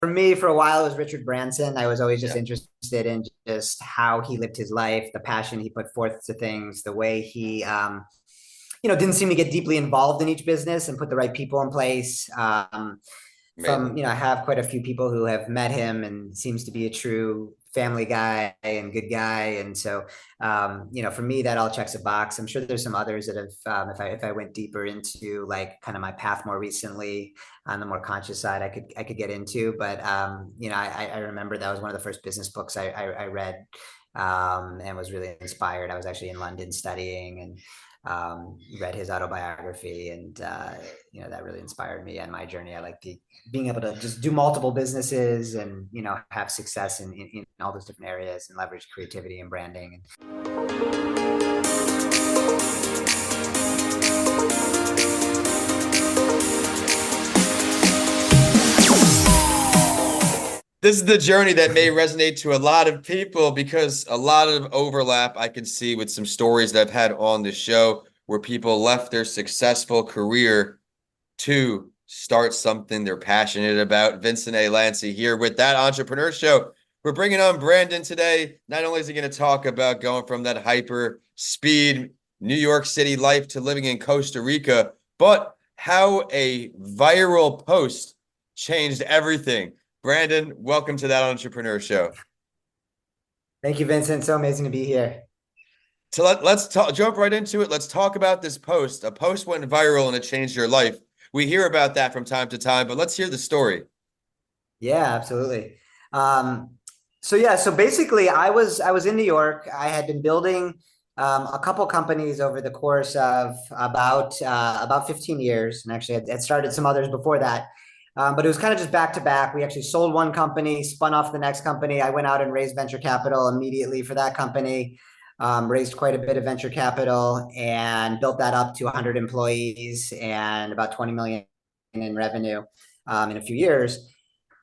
For me, for a while, it was Richard Branson. I was always just Yeah. interested in just how he lived his life, the passion he put forth to things, the way he, didn't seem to get deeply involved in each business and put the right people in place. Amazing. I have quite a few people who have met him and seems to be a true family guy and good guy. And so, for me, that all checks a box. I'm sure there's some others that have, if I went deeper into like kind of my path more recently on the more conscious side, I could get into. But, I remember that was one of the first business books I read, and was really inspired. I was actually in London studying and read his autobiography, and that really inspired me and my journey. I like being able to just do multiple businesses and have success in all those different areas and leverage creativity and branding. This is the journey that may resonate to a lot of people because a lot of overlap I can see with some stories that I've had on the show where people left their successful career to start something they're passionate about. Vincent A. Lanci here with That Entrepreneur Show. We're bringing on Brandon today. Not only is he going to talk about going from that hyper speed New York City life to living in Costa Rica, but how a viral post changed everything. Brandon, welcome to That Entrepreneur Show. Thank you, Vincent. So amazing to be here. So let's jump right into it. Let's talk about this post. A post went viral and it changed your life. We hear about that from time to time, but let's hear the story. Yeah, absolutely. Um, so basically, I was in New York. I had been building a couple companies over the course of about 15 years, and actually had started some others before that. But it was kind of just back to back. We actually sold one company, spun off the next company. I went out and raised venture capital immediately for that company. Raised quite a bit of venture capital and built that up to 100 employees and about 20 million in revenue in a few years.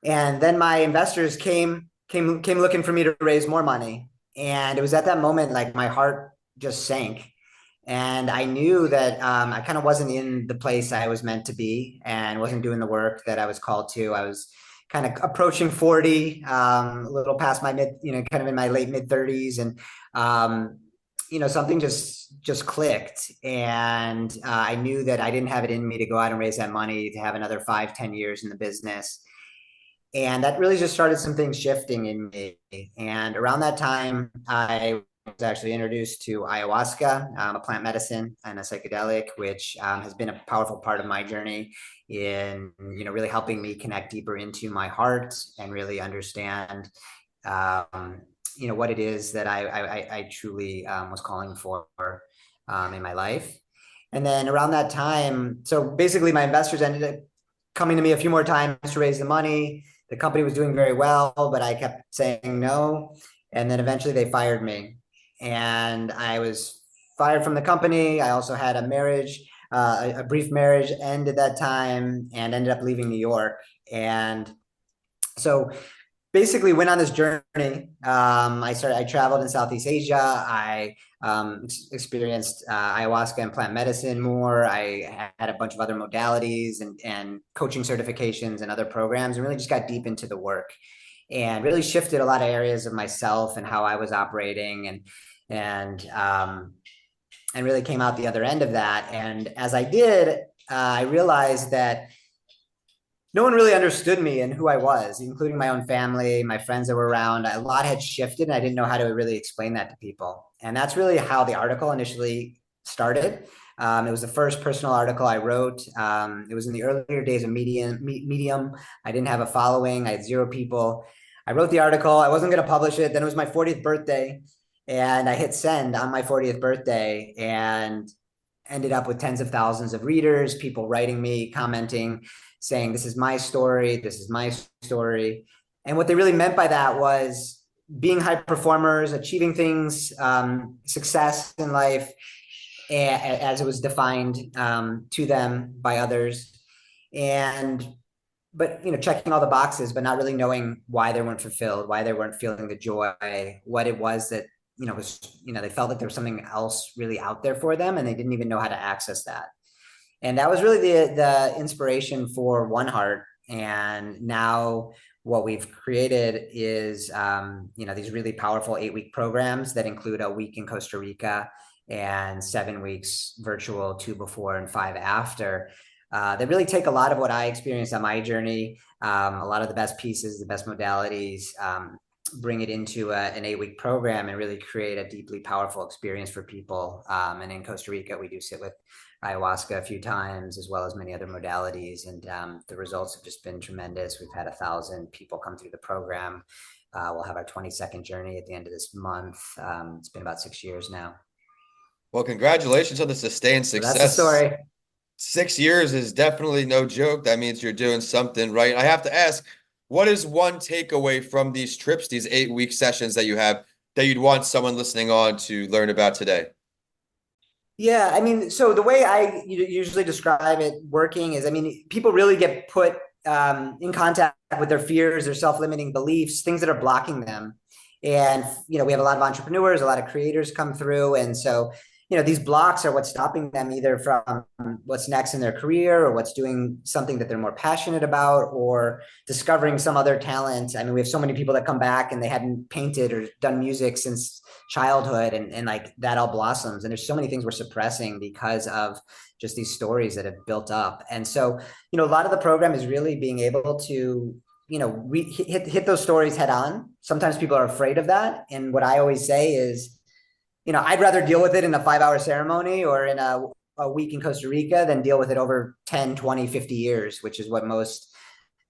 And then my investors came looking for me to raise more money. And it was at that moment like my heart just sank. And I knew that I kind of wasn't in the place I was meant to be and wasn't doing the work that I was called to. I was kind of approaching 40, a little past my kind of in my late mid 30s. And, something just clicked. And I knew that I didn't have it in me to go out and raise that money to have another 5, 10 years in the business. And that really just started some things shifting in me. And around that time, I was actually introduced to ayahuasca, a plant medicine and a psychedelic, which has been a powerful part of my journey in really helping me connect deeper into my heart and really understand what it is that I truly was calling for in my life. And then around that time, so basically my investors ended up coming to me a few more times to raise the money. The company was doing very well, but I kept saying no. And then eventually they fired me. And I was fired from the company. I also had a marriage, a brief marriage end at that time, and ended up leaving New York. And so basically went on this journey. I traveled in Southeast Asia. I experienced ayahuasca and plant medicine more. I had a bunch of other modalities and coaching certifications and other programs, and really just got deep into the work and really shifted a lot of areas of myself and how I was operating and really came out the other end of that. And as I did, I realized that no one really understood me and who I was, including my own family, my friends that were around. A lot had shifted, and I didn't know how to really explain that to people. And that's really how the article initially started. It was the first personal article I wrote. It was in the earlier days of Medium. I didn't have a following. I had zero people. I wrote the article. I wasn't going to publish it. Then it was my 40th birthday, and I hit send on my 40th birthday and ended up with tens of thousands of readers, people writing me, commenting, saying, this is my story, this is my story. And what they really meant by that was being high performers, achieving things, success in life as it was defined to them by others. But checking all the boxes, but not really knowing why they weren't fulfilled, why they weren't feeling the joy, what it was that they felt like there was something else really out there for them, and they didn't even know how to access that. And that was really the inspiration for One Heart. And now what we've created is, these really powerful 8-week programs that include a week in Costa Rica and 7 weeks virtual, 2 before and 5 after. They really take a lot of what I experienced on my journey, a lot of the best pieces, the best modalities, bring it into an 8-week program and really create a deeply powerful experience for people. And in Costa Rica, we do sit with ayahuasca a few times, as well as many other modalities. And the results have just been tremendous. We've had 1,000 people come through the program. We'll have our 22nd journey at the end of this month. It's been about 6 years now. Well, congratulations on the sustained So that's the success. story. 6 years is definitely no joke. That means you're doing something right. I have to ask, what is one takeaway from these trips, these 8-week sessions that you have, that you'd want someone listening on to learn about today? Yeah, I mean, so the way I usually describe it working is, I mean, people really get put in contact with their fears, their self-limiting beliefs, things that are blocking them. And, we have a lot of entrepreneurs, a lot of creators come through. And so, these blocks are what's stopping them either from what's next in their career or what's doing something that they're more passionate about or discovering some other talent. I mean, we have so many people that come back and they hadn't painted or done music since childhood, and like that all blossoms. And there's so many things we're suppressing because of just these stories that have built up. And so, a lot of the program is really being able to we hit those stories head on. Sometimes people are afraid of that, and what I always say is, I'd rather deal with it in a 5-hour ceremony or in a week in Costa Rica than deal with it over 10, 20, 50 years, which is what most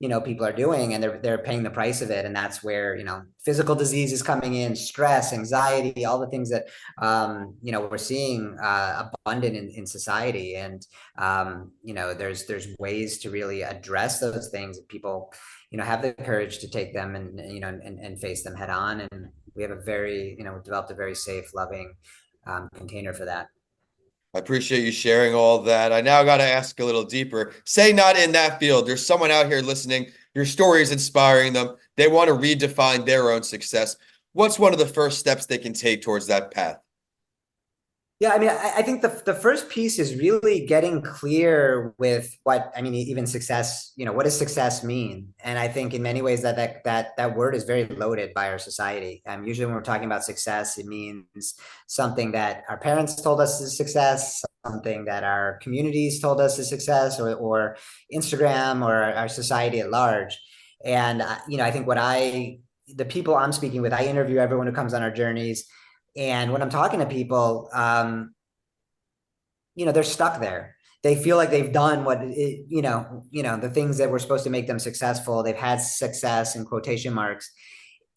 people are doing, and they're paying the price of it. And that's where physical disease is coming in, stress, anxiety, all the things that we're seeing abundant in society. And there's ways to really address those things if people have the courage to take them and face them head on. And we have a very we've developed a very safe, loving container for that. I appreciate you sharing all that. I now got to ask a little deeper. Say not in that field. There's someone out here listening. Your story is inspiring them. They want to redefine their own success. What's one of the first steps they can take towards that path? Yeah, I mean, I think the first piece is really getting clear with what, I mean, even success, what does success mean? And I think in many ways that word is very loaded by our society. Usually when we're talking about success, it means something that our parents told us is success, something that our communities told us is success, or Instagram or our society at large. And, I think the people I'm speaking with, I interview everyone who comes on our journeys. And when I'm talking to people, they're stuck there. They feel like they've done the things that were supposed to make them successful. They've had success in quotation marks,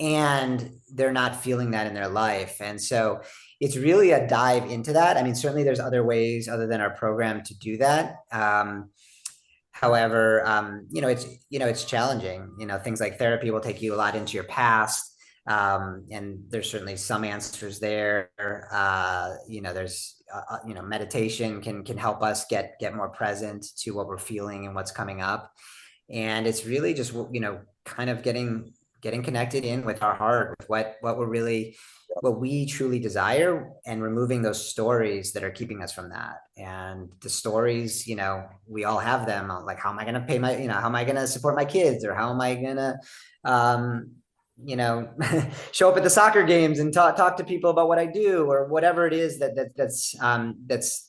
and they're not feeling that in their life. And so it's really a dive into that. I mean, certainly there's other ways other than our program to do that. However, it's challenging. Things like therapy will take you a lot into your past. And there's certainly some answers there. There's meditation can help us get more present to what we're feeling and what's coming up. And it's really just kind of getting connected in with our heart, with what we truly desire, and removing those stories that are keeping us from that. And the stories, we all have them, like, how am I going to pay how am I going to support my kids, or how am I going to show up at the soccer games and talk to people about what I do, or whatever it is that's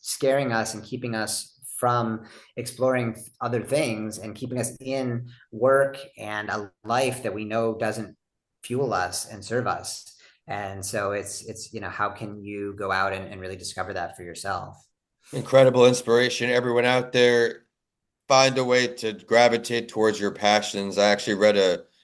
scaring us and keeping us from exploring other things, and keeping us in work and a life that we know doesn't fuel us and serve us. And so it's how can you go out and really discover that for yourself? Incredible inspiration. Everyone out there, find a way to gravitate towards your passions. I actually read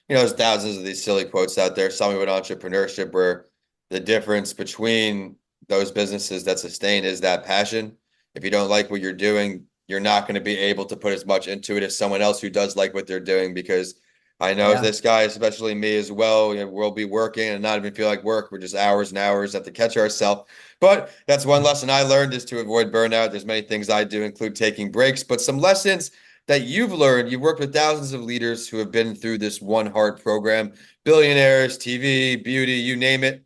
there's thousands of these silly quotes out there, some with entrepreneurship, where the difference between those businesses that sustain is that passion. If you don't like what you're doing, you're not going to be able to put as much into it as someone else who does like what they're doing. Because I know this guy, especially me as well, we'll be working and not even feel like work. We're just hours and hours, have to catch ourselves. But that's one lesson I learned, is to avoid burnout. There's many things I do, include taking breaks, but some lessons that you've learned. You've worked with thousands of leaders who have been through this One Heart program, billionaires, TV, beauty, you name it.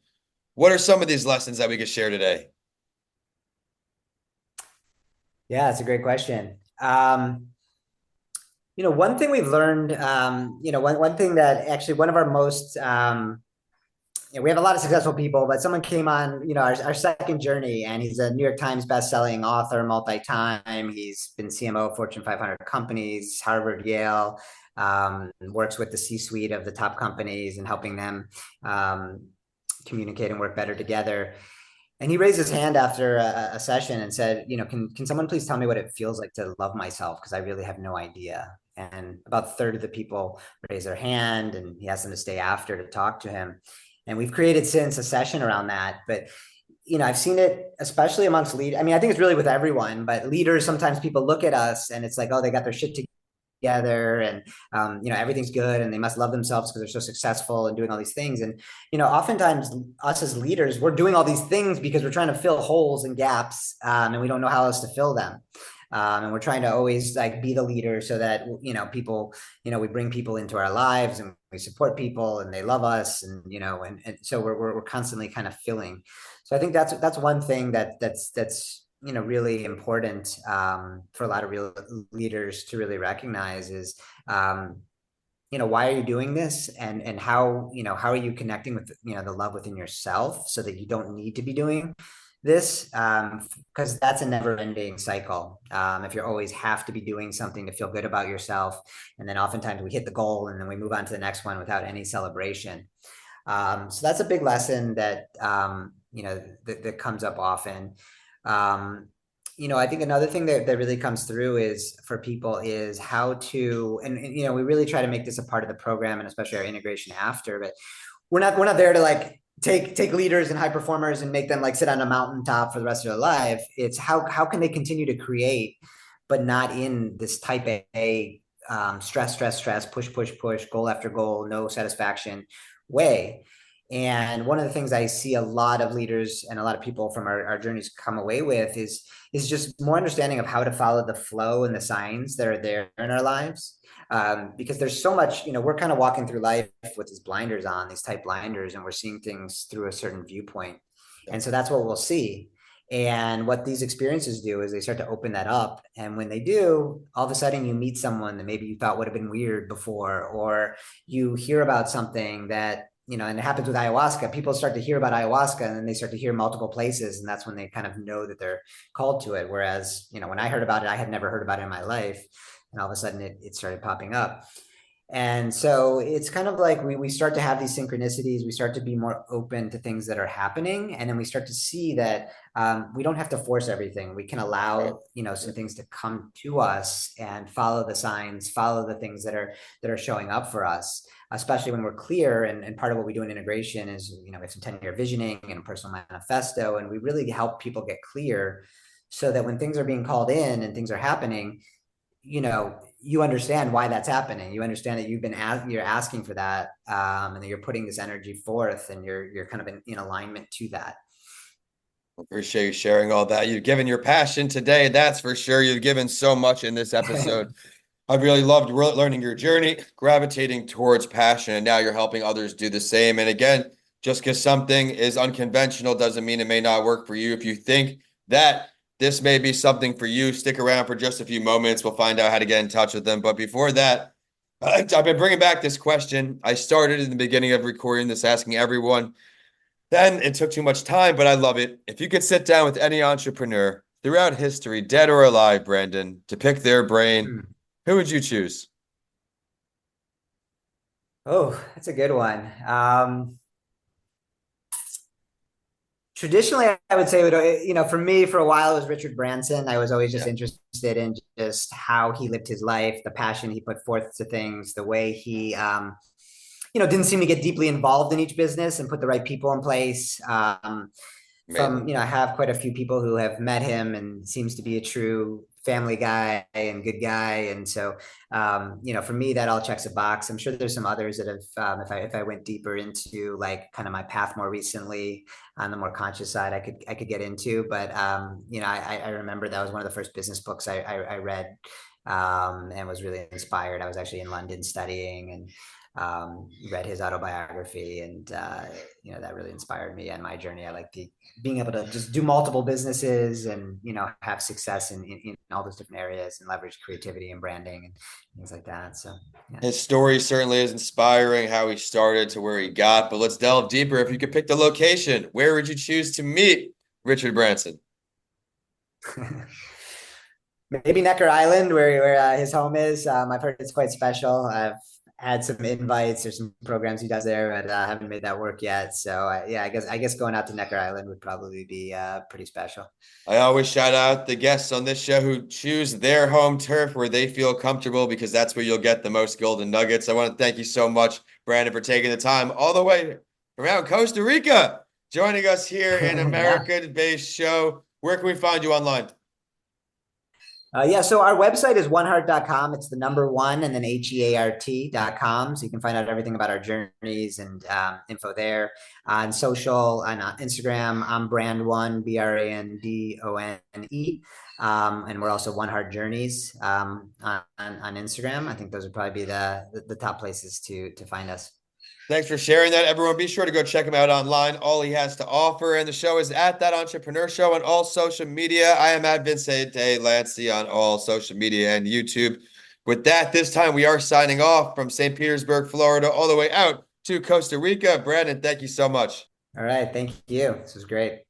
What are some of these lessons that we could share today? Yeah, that's a great question. one thing we've learned, one thing that actually one of our most, we have a lot of successful people, but someone came on, our second journey, and he's a New York Times bestselling author, multi-time. He's been CMO of Fortune 500 companies, Harvard, Yale, works with the C-suite of the top companies and helping them communicate and work better together. And he raised his hand after a session and said, can someone please tell me what it feels like to love myself? Because I really have no idea. And about a third of the people raise their hand, and he asked them to stay after to talk to him. And we've created since a session around that. But I've seen it, especially amongst leaders. I mean, I think it's really with everyone, but leaders, sometimes people look at us and it's like, oh, they got their shit together, and everything's good, and they must love themselves because they're so successful and doing all these things. And oftentimes us as leaders, we're doing all these things because we're trying to fill holes and gaps, and we don't know how else to fill them. And we're trying to always like be the leader so that people, we bring people into our lives and we support people and they love us, and and so we're constantly kind of filling. So I think that's one thing that's really important, for a lot of real leaders to really recognize is, why are you doing this, and how are you connecting with the love within yourself so that you don't need to be doing this, because that's a never-ending cycle. If you always have to be doing something to feel good about yourself, and then oftentimes we hit the goal and then we move on to the next one without any celebration. So that's a big lesson that that comes up often. I think another thing that really comes through is for people is how to, and we really try to make this a part of the program, and especially our integration after, but we're not there to like take leaders and high performers and make them like sit on a mountaintop for the rest of their life. It's how can they continue to create, but not in this type A, stress, push, goal after goal, no satisfaction way. And one of the things I see a lot of leaders and a lot of people from our journeys come away with is just more understanding of how to follow the flow and the signs that are there in our lives. Because there's so much, we're kind of walking through life with these blinders on, these tight blinders, and we're seeing things through a certain viewpoint. And so that's what we'll see. And what these experiences do is they start to open that up. And when they do, all of a sudden you meet someone that maybe you thought would have been weird before, or you hear about something that, and it happens with ayahuasca. People start to hear about ayahuasca, and then they start to hear multiple places. And that's when they kind of know that they're called to it. Whereas, when I heard about it, I had never heard about it in my life. And all of a sudden it started popping up. And so it's kind of like we start to have these synchronicities. We start to be more open to things that are happening. And then we start to see that we don't have to force everything. We can allow, some things to come to us and follow the signs, follow the things that are showing up for us, especially when we're clear. And part of what we do in integration is, we have some 10-year visioning and a personal manifesto. And we really help people get clear so that when things are being called in and things are happening, you understand why that's happening. You understand that you're asking for that, and that you're putting this energy forth, and you're kind of in alignment to that. Appreciate you sharing all that. You've given your passion today, that's for sure. You've given so much in this episode. I've really loved learning your journey, gravitating towards passion, and now you're helping others do the same. And again, just because something is unconventional doesn't mean it may not work for you. If you think that this may be something for you, stick around for just a few moments. We'll find out how to get in touch with them. But before that, I've been bringing back this question. I started in the beginning of recording this, asking everyone. Then it took too much time, but I love it. If you could sit down with any entrepreneur throughout history, dead or alive, Brandon, to pick their brain, who would you choose? Oh, that's a good one. Traditionally, I would say, for me, for a while, it was Richard Branson. I was always just interested in just how he lived his life, the passion he put forth to things, the way he, didn't seem to get deeply involved in each business and put the right people in place. I have quite a few people who have met him, and seems to be a true family guy and good guy. And so, for me, that all checks a box. I'm sure there's some others that have, if I went deeper into like kind of my path more recently on the more conscious side, I could get into, but, I remember that was one of the first business books I read, and was really inspired. I was actually in London studying, and read his autobiography, and that really inspired me and my journey. I like being able to just do multiple businesses and have success in all those different areas and leverage creativity and branding and things like that. So yeah. His story certainly is inspiring, how he started to where he got. But let's delve deeper. If you could pick the location, where would you choose to meet Richard Branson? Maybe Necker Island, where his home is. I've heard it's quite special. I've had some invites or some programs he does there, but haven't made that work yet. So yeah, I guess going out to Necker Island would probably be pretty special. I always shout out the guests on this show who choose their home turf where they feel comfortable, because that's where you'll get the most golden nuggets. I want to thank you so much, Brandon, for taking the time all the way from out in Costa Rica, joining us here in American-based show. Where can we find you online? Yeah, so our website is oneheart.com. It's the number one and then HEART.com. So you can find out everything about our journeys and info there. On social, on Instagram, I'm Brand1, BRANDONE. And we're also One Heart Journeys on Instagram. I think those would probably be the top places to find us. Thanks for sharing that, everyone. Be sure to go check him out online, all he has to offer. And the show is at That Entrepreneur Show on all social media. I am at Vincent A. Lanci on all social media and YouTube. With that, this time we are signing off from St. Petersburg, Florida, all the way out to Costa Rica. Brandon, thank you so much. All right. Thank you. This was great.